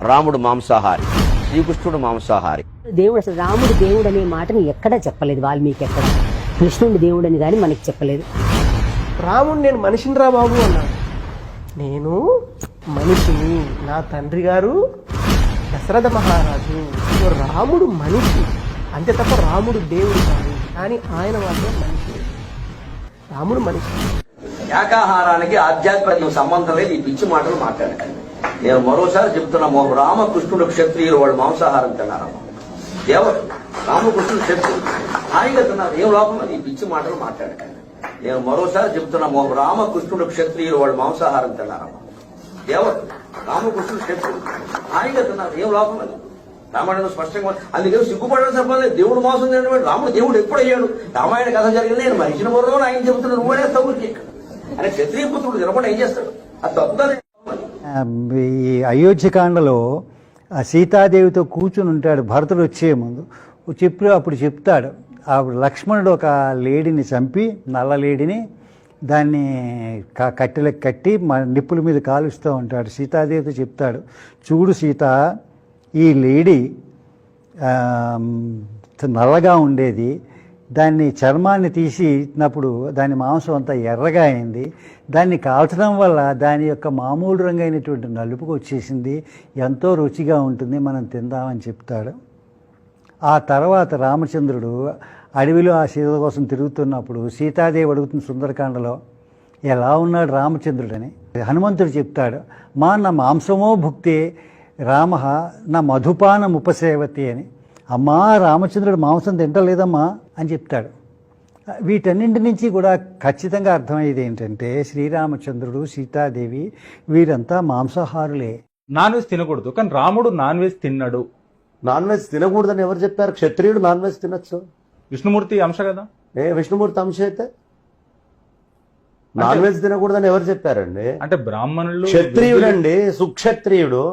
రాముడు మాంసాహారి, శ్రీకృష్ణుడు మాంసాహారి. దేవుడు అసలు రాముడు దేవుడు అనే మాటని ఎక్కడా చెప్పలేదు వాల్మీకి, ఎక్కడ కృష్ణుడు దేవుడు అని కానీ మనకి చెప్పలేదు. రాముడు నేను మనిషిని రా బాబు అన్నాడు. నేను మనిషిని, నా తండ్రి గారు దశరథ మహారాజు, రాముడు మనిషి అంతే తప్ప రాముడు దేవుడు కాదు. కానీ ఆయన మాత్రం మనిషి, రాముడు మనిషి. శాకాహారానికి ఆధ్యాత్మిక సంబంధం లేదు. ఈ పిచ్చి మాటలు మాట్లాడకండి. నేను మరోసారి చెప్తున్నాము, రామకృష్ణుడు క్షత్రియులు, వాళ్ళు మాంసాహారం తిన్నారమ్మ. దేవతలు రామకృష్ణుడు క్షత్రియులు హాయిగా తిన్నారు, ఏం లోపం అది. ఈ పిచ్చి మాటలు మాట్లాడకండి. నేను మరోసారి చెప్తున్నాము, రామకృష్ణుడు క్షత్రియులు, వాళ్ళు మాంసాహారం తిన్నారమ్మ. దేవతలు రామకృష్ణుడు క్షత్రియులు హాయిగా తిన్నారు, ఏం లోపం అది. రామాయణం స్పష్టంగా, అందుకని సిగ్గుపడడం చెప్పలేదు. దేవుడు మోసం చేయడం, రాముడు దేవుడు ఎప్పుడు అయ్యాడు? రామాయణ కథ జరిగింది, నేను మనిషిని మరో ఆయన చెబుతున్నాడు, నువ్వుడే తగురికి అని క్షత్రియ పుత్రుడు తినకుండా ఏం చేస్తాడు? అది తప్పుదని. ఈ అయోధ్యకాండలో సీతాదేవితో కూర్చుని ఉంటాడు భరతుడు వచ్చే ముందు. అప్పుడు చెప్తాడు, అప్పుడు లక్ష్మణుడు ఒక లేడీని చంపి, నల్ల లేడీని, దాన్ని కట్టెలకు కట్టి నిప్పుల మీద కాలుస్తూ ఉంటాడు. సీతాదేవితో చెప్తాడు, చూడు సీత, ఈ లేడీ నల్లగా ఉండేది, దాన్ని చర్మాన్ని తీసినప్పుడు దాని మాంసం అంతా ఎర్రగా అయింది, దాన్ని కాల్చడం వల్ల దాని యొక్క మామూలు రంగు అయినటువంటి నలుపుకు వచ్చేసింది, ఎంతో రుచిగా ఉంటుంది, మనం తిందామని చెప్తాడు. ఆ తర్వాత రామచంద్రుడు అడవిలో ఆ సీత కోసం తిరుగుతున్నప్పుడు సీతాదేవి అడుగుతున్న సుందరకాండలో ఎలా ఉన్నాడు రామచంద్రుడని. హనుమంతుడు చెప్తాడు, నా మాంసమో భుక్తే రామ నా మధుపానం ఉపసేవతి అని. అమ్మా, రామచంద్రుడు మాంసం తింటలేదమ్మా అని చెప్తాడు. వీటన్నింటి నుంచి కూడా ఖచ్చితంగా అర్థమయ్యేది ఏంటంటే, శ్రీరామచంద్రుడు, సీతాదేవి వీరంతా మాంసాహారులే. నాన్ వెజ్ తినకూడదు, కానీ రాముడు నాన్ వెజ్ తిన్నాడు. నాన్ వెజ్ తినకూడదని ఎవరు చెప్పారు? క్షత్రియుడు నాన్ వెజ్ తినొచ్చు. విష్ణుమూర్తి అంశ కదా. విష్ణుమూర్తి అంశ అయితే నాన్ వెజ్ తినకూడదని ఎవరు చెప్పారండి? అంటే బ్రాహ్మణులు. క్షత్రియుడండి, సుక్షత్రియుడు.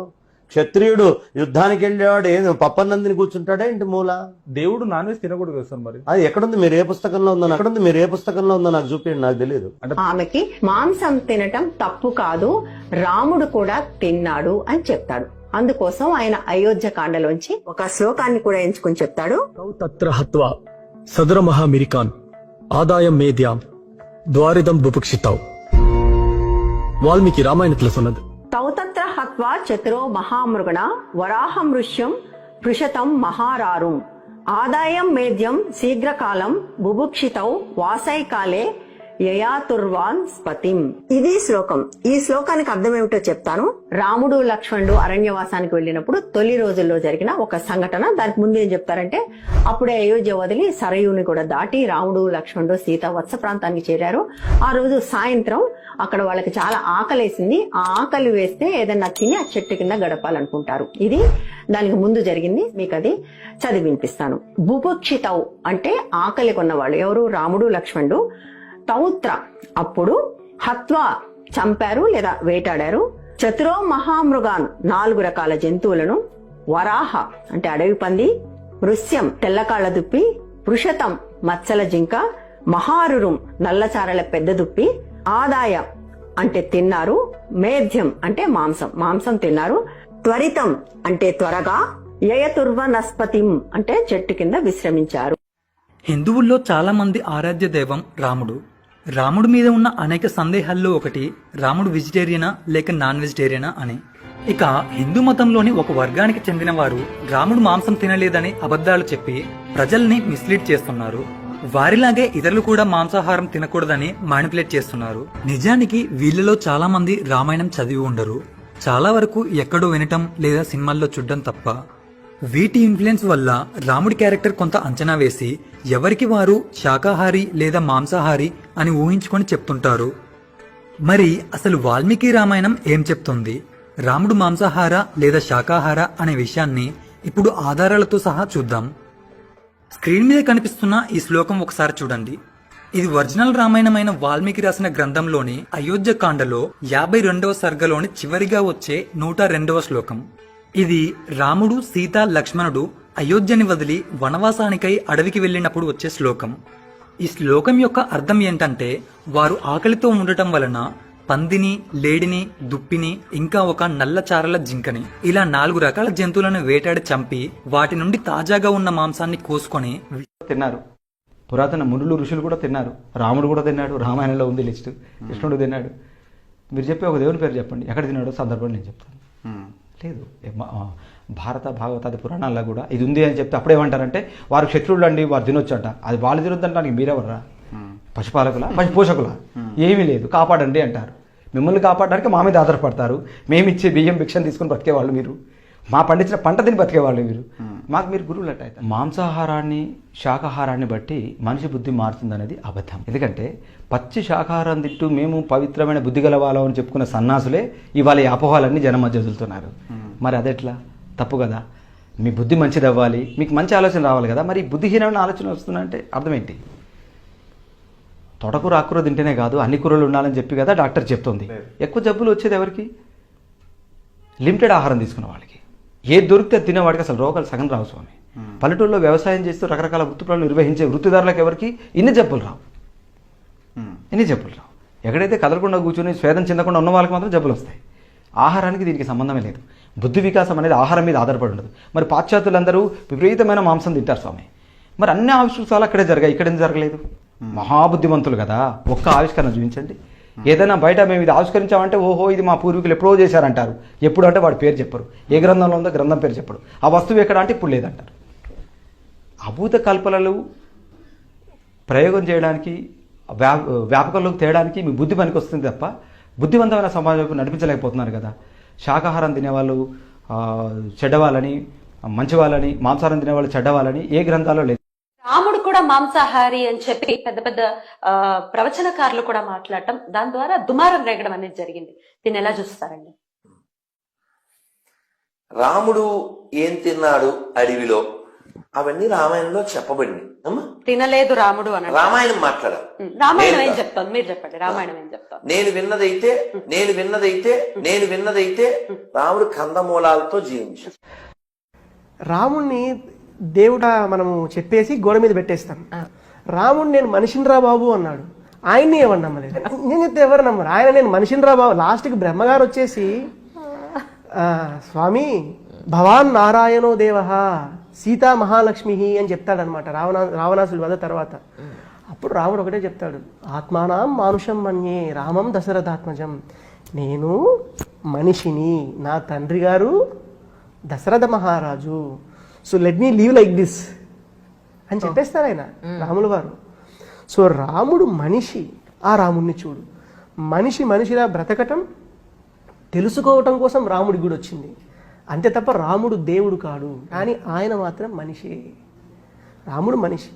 క్షత్రియుడు యుద్ధానికి వెళ్ళేవాడు ఏం పప్పన్నందిని కూర్చుంటాడా ఇంటి మూల? దేవుడు నాన్ వెజ్ తినకూడదు కదా సార్. మరి అది ఎక్కడుంది? మీరు ఏ పుస్తకంలో ఉందో నాకు చూపించండి, నాకు తెలియదు. ఆమెకి మాంసం తినటం తప్పు కాదు, రాముడు కూడా తిన్నాడు అని చెప్తాడు. అందుకోసం ఆయన అయోధ్య కాండలోంచి ఒక శ్లోకాన్ని కూడా ఎంచుకుని చెప్తాడు. తత్ర హత్వా సదర మహామిరికాన్ ఆదాయం మేధ్యాం ద్వారిదం బుభుక్షితావ్. వాల్మీకి రామాయణத்துல சொன்னது. తౌతత్ర హత్వా చతురో మహామృగణ వరాహమృష్యం పృషతం మహారారుం ఆదాయం మేధ్యం శీఘ్రకాలం బుభుక్షితౌ వాసైకాలే యయాతుర్వాన్ స్పతిం. ఇది శ్లోకం. ఈ శ్లోకానికి అర్థం ఏమిటో చెప్తాను. రాముడు లక్ష్మణుడు అరణ్యవాసానికి వెళ్ళినప్పుడు తొలి రోజుల్లో జరిగిన ఒక సంఘటన. దానికి ముందు ఏం చెప్తారంటే, అప్పుడే అయోధ్య వదిలి సరయుని కూడా దాటి రాముడు లక్ష్మణుడు సీత వత్స ప్రాంతానికి చేరారు. ఆ రోజు సాయంత్రం అక్కడ వాళ్ళకి చాలా ఆకలేసింది. ఆ ఆకలి వేస్తే ఏదన్నా తిని ఆ చెట్టు కింద గడపాలనుకుంటారు. ఇది దానికి ముందు జరిగింది. మీకు అది చదివి వినిపిస్తాను. బుభుక్షితౌ అంటే ఆకలి కొన్నవాళ్ళు ఎవరు? రాముడు లక్ష్మణుడు. తౌత్ర అప్పుడు, హత్వా చంపారు లేదా వేటాడారు, చతురో మహామృగాన్ 4 రకాల జంతువులను, వరాహ అంటే అడవి పంది, వృశ్యం తెల్లకాళ్ల దుప్పి, పృషతం మత్సల జింక, మహారురుం నల్లచారల పెద్ద దుప్పి, ఆదాయ అంటే తిన్నారు, మేధ్యం అంటే మాంసం తిన్నారు, త్వరితం అంటే త్వరగా, యయతుర్వనస్పతిం అంటే చెట్టు కింద విశ్రమించారు. హిందువుల్లో చాలా మంది ఆరాధ్య దైవం రాముడు. రాముడి మీద ఉన్న అనేక సందేహాల్లో ఒకటి, రాముడు వెజిటేరియనా లేక నాన్ వెజిటేరియనా అని. ఇక హిందూ మతంలోని ఒక వర్గానికి చెందిన వారు రాముడు మాంసం తినలేదని అబద్ధాలు చెప్పి ప్రజల్ని మిస్లీడ్ చేస్తున్నారు. వారిలాగే ఇతరులు కూడా మాంసాహారం తినకూడదని మానిపులేట్ చేస్తున్నారు. నిజానికి వీళ్ళలో చాలా మంది రామాయణం చదివి ఉండరు. చాలా వరకు ఎక్కడో వినటం లేదా సినిమాల్లో చూడడం తప్ప. వీటి ఇన్ఫ్లుయెన్స్ వల్ల రాముడి క్యారెక్టర్ కొంత అంచనా వేసి ఎవరికి వారు శాకాహారి లేదా మాంసాహారి అని ఊహించుకొని చెప్తుంటారు. మరి అసలు వాల్మీకి రామాయణం ఏం చెప్తుంది? రాముడు మాంసాహార లేదా శాకాహార అనే విషయాన్ని ఇప్పుడు ఆధారాలతో సహా చూద్దాం. స్క్రీన్ మీద కనిపిస్తున్న ఈ శ్లోకం ఒకసారి చూడండి. ఇది ఒరిజినల్ రామాయణమైన వాల్మీకి రాసిన గ్రంథంలోని అయోధ్య కాండలో 52వ సర్గలోని చివరిగా వచ్చే 102వ శ్లోకం. ఇది రాముడు, సీత, లక్ష్మణుడు అయోధ్యని వదిలి వనవాసానికై అడవికి వెళ్ళినప్పుడు వచ్చే శ్లోకం. ఈ శ్లోకం యొక్క అర్థం ఏంటంటే, వారు ఆకలితో ఉండటం వలన పందిని, లేడిని, దుప్పిని, ఇంకా ఒక నల్లచారల జింకని, ఇలా 4 రకాల జంతువులను వేటాడి చంపి వాటి నుండి తాజాగా ఉన్న మాంసాన్ని కోసుకొని తిన్నారు. పురాతన మునులు ఋషులు కూడా తిన్నారు. రాముడు కూడా తిన్నాడు, రామాయణంలో ఉంది లిస్టు. కృష్ణుడు తిన్నాడు. మీరు చెప్పే ఒక దేవుని పేరు చెప్పండి, ఎక్కడ తిన్నాడో సందర్భం నేను చెప్తాను. లేదు, భారత భాగవతాది పురాణాల్లో కూడా ఇది ఉంది అని చెప్తే అప్పుడేమంటారంటే వారు శత్రువులు అండి, వారు తినొచ్చట. అది వాళ్ళు తినొద్దంటానికి మీరెవర్రా? పశుపాలకుల, పశు పోషకుల? ఏమీ లేదు, కాపాడండి అంటారు. మిమ్మల్ని కాపాడడానికి మా మీద ఆధారపడతారు. మేమిచ్చే బియ్యం భిక్షను తీసుకుని బతికేవాళ్ళు మీరు, మా పండించిన పంట తిని బతికేవాళ్ళు మీరు. మాకు మీరు గురువులు అట్ట అవుతారు. మాంసాహారాన్ని శాకాహారాన్ని బట్టి మనిషి బుద్ధి మారుతుందనేది అబద్ధం. ఎందుకంటే పచ్చి శాకాహారం తింటూ మేము పవిత్రమైన బుద్ధి గలవాళ్ళం అని చెప్పుకున్న సన్నాసులే ఇవాళ ఈ అపోహాలన్నీ జనం మధ్య వదులుతున్నారు. మరి అదెట్లా? తప్పు కదా. మీ బుద్ధి మంచిది అవ్వాలి, మీకు మంచి ఆలోచన రావాలి కదా. మరి బుద్ధిహీనమైన ఆలోచన వస్తుందంటే అర్థం ఏంటి? తొడకూర ఆకుకూర తింటేనే కాదు అన్ని కూరలు ఉండాలని చెప్పి కదా డాక్టర్ చెప్తుంది. ఎక్కువ జబ్బులు వచ్చేది ఎవరికి? లిమిటెడ్ ఆహారం తీసుకున్న వాళ్ళకి. ఏది దొరికితే తినేవాడికి అసలు రోగాలు సగం రావు స్వామి. పల్లెటూరులో వ్యవసాయం చేస్తూ రకరకాల వృత్తులను నిర్వహించే వృత్తిదారులకు ఎవరికి ఇన్ని జబ్బులు రావు. ఎక్కడైతే కదలకుండా కూర్చొని స్వేదం చెందకుండా ఉన్న వాళ్ళకి మాత్రం జబ్బులు వస్తాయి. ఆహారానికి దీనికి సంబంధమే లేదు. బుద్ధి వికాసం అనేది ఆహారం మీద ఆధారపడి ఉండదు. మరి పాశ్చాత్యులందరూ విపరీతమైన మాంసం తింటారు స్వామి. మరి అన్ని ఆవిష్కృతాలు అక్కడే జరిగాయి, ఇక్కడ ఎందుకు జరగలేదు? మహాబుద్ధిమంతులు కదా, ఒక్క ఆవిష్కరణ చూపించండి. ఏదైనా బయట మేము ఇది ఆవిష్కరించామంటే ఓహో ఇది మా పూర్వీకులు ఎప్పుడో చేశారంటారు. ఎప్పుడు అంటే వాడి పేరు చెప్పరు. ఏ గ్రంథంలో ఉందో గ్రంథం పేరు చెప్పడు. ఆ వస్తువు ఎక్కడ అంటే ఇప్పుడు లేదంటారు. అభూత కల్పనలు ప్రయోగం చేయడానికి, వ్యాపకంలోకి తేయడానికి మీ బుద్ధి పనికి వస్తుంది తప్ప బుద్ధివంతమైన సమాజం వైపు నడిపించలేకపోతున్నారు కదా. శాకాహారం తినేవాళ్ళు చెడ్డవాళ్ళని, మంచివాళ్ళని, మాంసాహారం తినేవాళ్ళు చెడ్డవాళ్ళని ఏ గ్రంథాల్లో లేదు. రాముడు కూడా మాంసాహారి అని చెప్పి పెద్ద పెద్ద ప్రవచనకారులు కూడా మాట్లాడటం, దాని ద్వారా దుమారం రేగడం అనేది జరిగింది. దీన్ని ఎలా చూస్తారండి? రాముడు ఏం తిన్నాడు అడవిలో అవన్నీ రామాయణంలో చెప్పబడింది. తినలేదు రాముడు అని రామాయణం మాట్లాడాలి. రామాయణం ఏం చెప్తాను మీరు చెప్పండి. రామాయణం ఏం చెప్తాను? నేను విన్నదైతే రాముడు కందమూలాలతో జీవించాడు. రాముణ్ణి దేవుడా మనము చెప్పేసి గోడ మీద పెట్టేస్తాం. రాముడు నేను మనిషిని రా బాబు అన్నాడు. ఆయన్ని ఏమన్నా నమ్మలేదు. నేను చెప్తే ఎవరు నమ్మరు. ఆయన నేను మనిషిని రా బాబు. లాస్ట్కి బ్రహ్మగారు వచ్చేసి స్వామి భవాన్ నారాయణో దేవ సీతా మహాలక్ష్మి అని చెప్తాడనమాట రావణాసుడి వధ తర్వాత. అప్పుడు రాముడు ఒకటే చెప్తాడు, ఆత్మానం మానుషం మన్యే రామం దశరథాత్మజం. నేను మనిషిని, నా తండ్రి గారు దశరథ మహారాజు. So let me leave like this అని చెప్పేస్తారు ఆయన రాముల వారు. సో రాముడు మనిషి. ఆ రాముడిని చూడు, మనిషిలా బ్రతకటం తెలుసుకోవటం కోసం రాముడి గుడి వచ్చింది అంతే తప్ప రాముడు దేవుడు కాడు. కానీ ఆయన మాత్రం మనిషి. రాముడు మనిషి.